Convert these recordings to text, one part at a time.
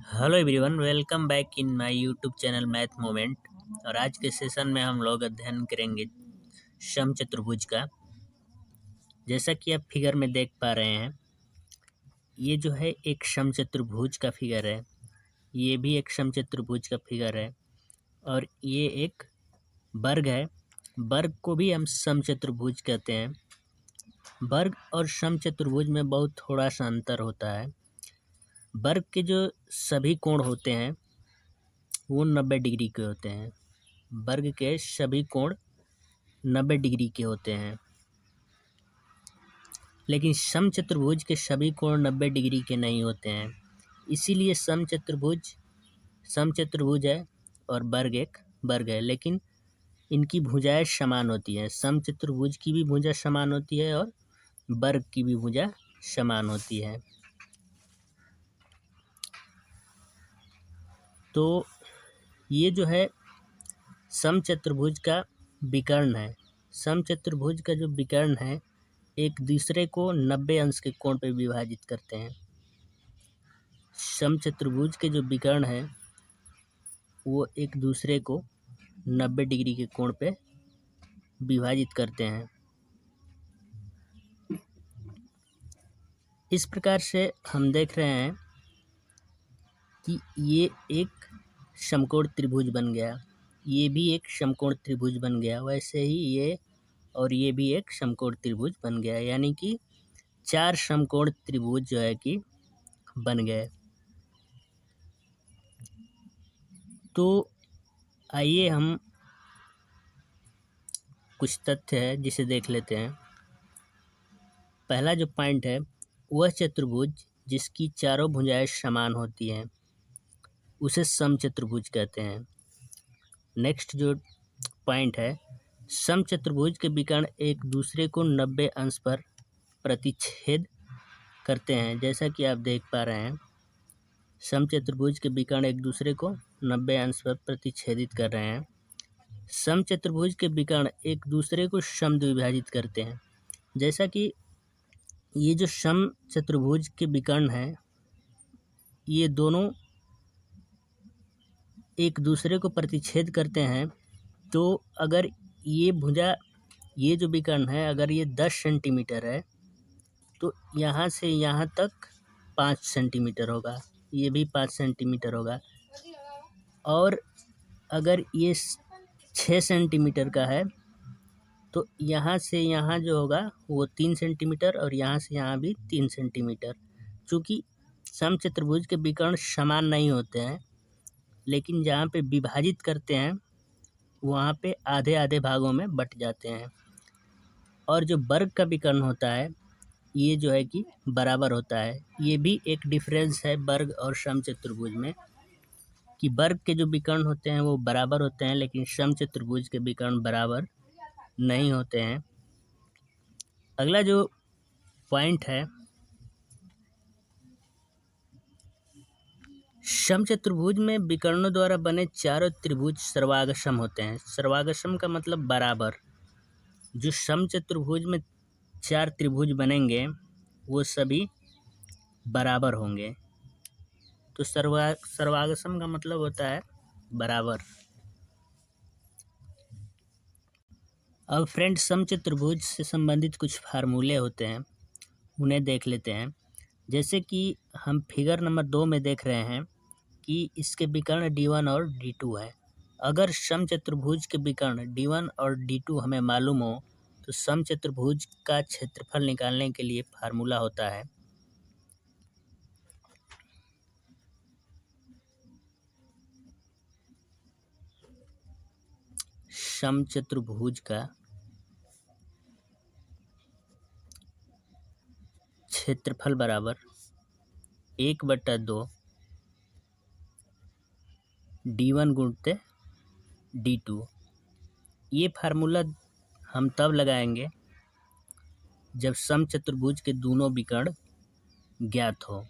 Hello everyone, welcome back in my YouTube channel math moment. और आज के session में हम लोग अध्ययन करेंगे समचतुर्भुज का। जैसा कि आप फिगर में देख पा रहे हैं, ये जो है एक समचतुर्भुज का फिगर है। ये भी एक समचतुर्भुज का फिगर है और ये एक वर्ग है। वर्ग को भी हम समचतुर्भुज कहते हैं। वर्ग और समचतुर्भुज में बहुत थोड़ा सा अंतर होता है। वर्ग के जो सभी कोण होते हैं वो 90 डिग्री के होते हैं। वर्ग के सभी कोण 90 डिग्री के होते हैं, लेकिन समचतुर्भुज के सभी कोण 90 डिग्री के नहीं होते हैं। इसीलिए समचतुर्भुज है और वर्ग एक वर्ग है, लेकिन इनकी भुजाएं समान होती हैं। समचतुर्भुज की भी भुजा समान होती है और वर्ग की भी भुजा समान होती है। तो ये जो है समचतुर्भुज का विकर्ण है। समचतुर्भुज का जो विकर्ण है एक दूसरे को 90 अंश के कोण पे विभाजित करते हैं। समचतुर्भुज के जो विकर्ण है वो एक दूसरे को 90 डिग्री के कोण पे विभाजित करते हैं। इस प्रकार से हम देख रहे हैं कि ये एक समकोण त्रिभुज बन गया, ये भी एक समकोण त्रिभुज बन गया। वैसे ही ये और ये भी एक समकोण त्रिभुज बन गया, यानी कि 4 समकोण त्रिभुज जो है कि बन गए। तो आइए हम कुछ तथ्य है जिसे देख लेते हैं। पहला जो पॉइंट है, वह चतुर्भुज जिसकी चारों भुजाएं समान होती हैं उसे समचतुर्भुज कहते हैं। नेक्स्ट जो पॉइंट है, समचतुर्भुज के विकर्ण एक दूसरे को 90 अंश पर प्रतिच्छेद करते हैं। जैसा कि आप देख पा रहे हैं, समचतुर्भुज के विकर्ण एक दूसरे को 90 अंश पर प्रतिच्छेदित कर रहे हैं। समचतुर्भुज के विकर्ण एक दूसरे को समद्विभाजित करते हैं। जैसा कि ये जो समचतुर्भुज के विकर्ण हैं, ये दोनों एक दूसरे को प्रतिच्छेद करते हैं। तो अगर ये भुजा, ये जो विकर्ण है, अगर ये 10 सेंटीमीटर है तो यहाँ से यहाँ तक 5 सेंटीमीटर होगा, ये भी 5 सेंटीमीटर होगा। और अगर ये 6 सेंटीमीटर का है तो यहाँ से यहाँ जो होगा वो 3 सेंटीमीटर और यहाँ से यहाँ भी 3 सेंटीमीटर। चूँकि समचतुर्भुज के विकर्ण समान नहीं होते हैं, लेकिन जहाँ पे विभाजित करते हैं वहाँ पे आधे आधे भागों में बट जाते हैं। और जो वर्ग का विकर्ण होता है ये जो है कि बराबर होता है। ये भी एक डिफरेंस है वर्ग और समचतुर्भुज में, कि वर्ग के जो विकर्ण होते हैं वो बराबर होते हैं, लेकिन समचतुर्भुज के विकर्ण बराबर नहीं होते हैं। अगला जो पॉइंट है, समचतुर्भुज में विकर्णों द्वारा बने चारों त्रिभुज सर्वागसम होते हैं। सर्वागसम का मतलब बराबर। जो समचतुर्भुज में 4 त्रिभुज बनेंगे वो सभी बराबर होंगे। तो सर्वागसम का मतलब होता है बराबर। अब फ्रेंड्स, समचतुर्भुज से संबंधित कुछ फार्मूले होते हैं, उन्हें देख लेते हैं। जैसे कि हम फिगर नंबर 2 में देख रहे हैं कि इसके विकर्ण D1 और D2 है। अगर समचतुर्भुज के विकर्ण D1 और D2 हमें मालूम हो तो समचतुर्भुज का क्षेत्रफल निकालने के लिए फार्मूला होता है समचतुर्भुज का क्षेत्रफल बराबर 1/2 D1 गुणित D2। ये फार्मूला हम तब लगाएंगे जब समचतुर्भुज के दोनों विकर्ण ज्ञात हो।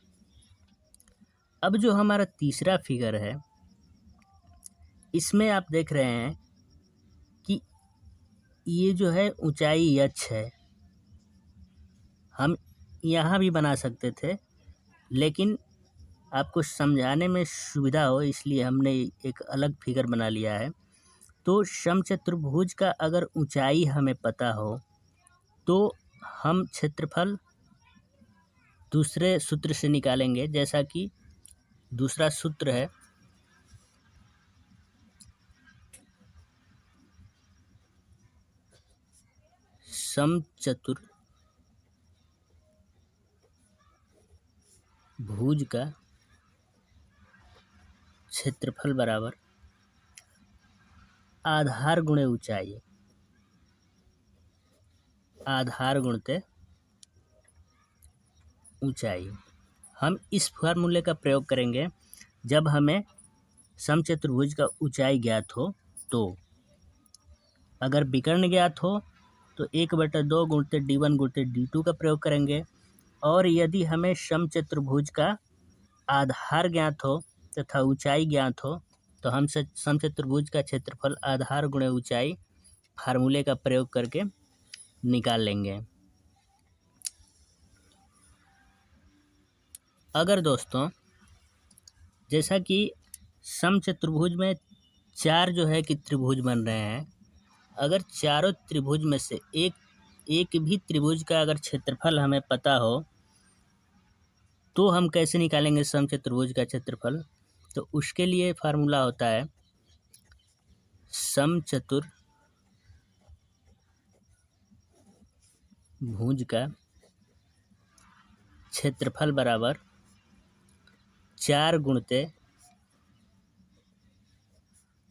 अब जो हमारा तीसरा फिगर है, इसमें आप देख रहे हैं कि ये जो है ऊंचाई h है। हम यहाँ भी बना सकते थे, लेकिन आपको समझाने में सुविधा हो इसलिए हमने एक अलग फिगर बना लिया है। तो समचतुर्भुज का अगर ऊंचाई हमें पता हो तो हम क्षेत्रफल दूसरे सूत्र से निकालेंगे, जैसा कि दूसरा सूत्र है समचतुर्भुज का क्षेत्रफल बराबर आधार गुणे ऊंचाई, आधार गुणते ऊंचाई। हम इस फार्मूले का प्रयोग करेंगे जब हमें समचतुर्भुज का ऊंचाई ज्ञात हो। तो अगर विकर्ण ज्ञात हो तो 1/2 गुणित d1 गुणित d2 का प्रयोग करेंगे, और यदि हमें समचतुर्भुज का आधार ज्ञात हो तथा ऊंचाई ज्ञात हो तो हम समचतुर्भुज का क्षेत्रफल आधार गुणे ऊंचाई फार्मूले का प्रयोग करके निकाल लेंगे। अगर दोस्तों जैसा कि समचतुर्भुज में 4 जो है कि त्रिभुज बन रहे हैं, अगर चारों त्रिभुज में से एक भी त्रिभुज का अगर क्षेत्रफल हमें पता हो तो हम कैसे निकालेंगे समचतुर्भुज का क्षेत्रफल। तो उसके लिए फार्मूला होता है समचतुर्भुज का क्षेत्रफल बराबर 4 गुणित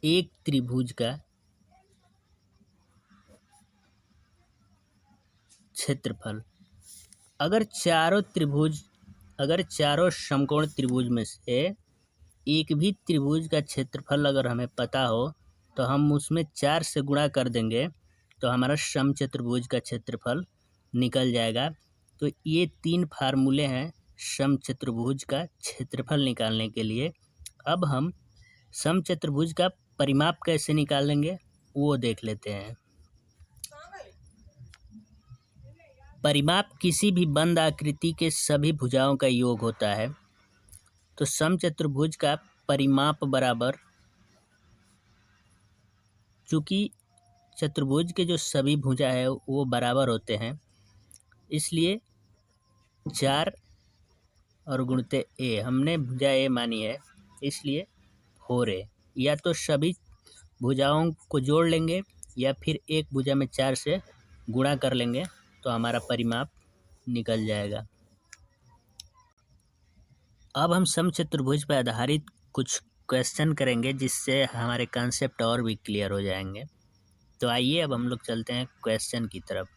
एक त्रिभुज का क्षेत्रफल। अगर चारों समकोण त्रिभुज में से एक भी त्रिभुज का क्षेत्रफल अगर हमें पता हो तो हम उसमें 4 से गुणा कर देंगे तो हमारा समचतुर्भुज का क्षेत्रफल निकल जाएगा। तो ये 3 फार्मूले हैं समचतुर्भुज का क्षेत्रफल निकालने के लिए। अब हम समचतुर्भुज का परिमाप कैसे निकालेंगे वो देख लेते हैं। परिमाप किसी भी बंद आकृति के सभी भुजाओं का योग होता है। तो समचतुर्भुज का परिमाप बराबर, चूँकि चतुर्भुज के जो सभी भुजा है वो बराबर होते हैं, इसलिए 4 और गुणित ए, हमने भुजा ए मानी है इसलिए 4a, या तो सभी भुजाओं को जोड़ लेंगे या फिर एक भुजा में 4 से गुणा कर लेंगे तो हमारा परिमाप निकल जाएगा। अब हम समचतुर्भुज पर आधारित कुछ क्वेश्चन करेंगे जिससे हमारे कॉन्सेप्ट और भी क्लियर हो जाएंगे। तो आइए अब हम लोग चलते हैं क्वेश्चन की तरफ।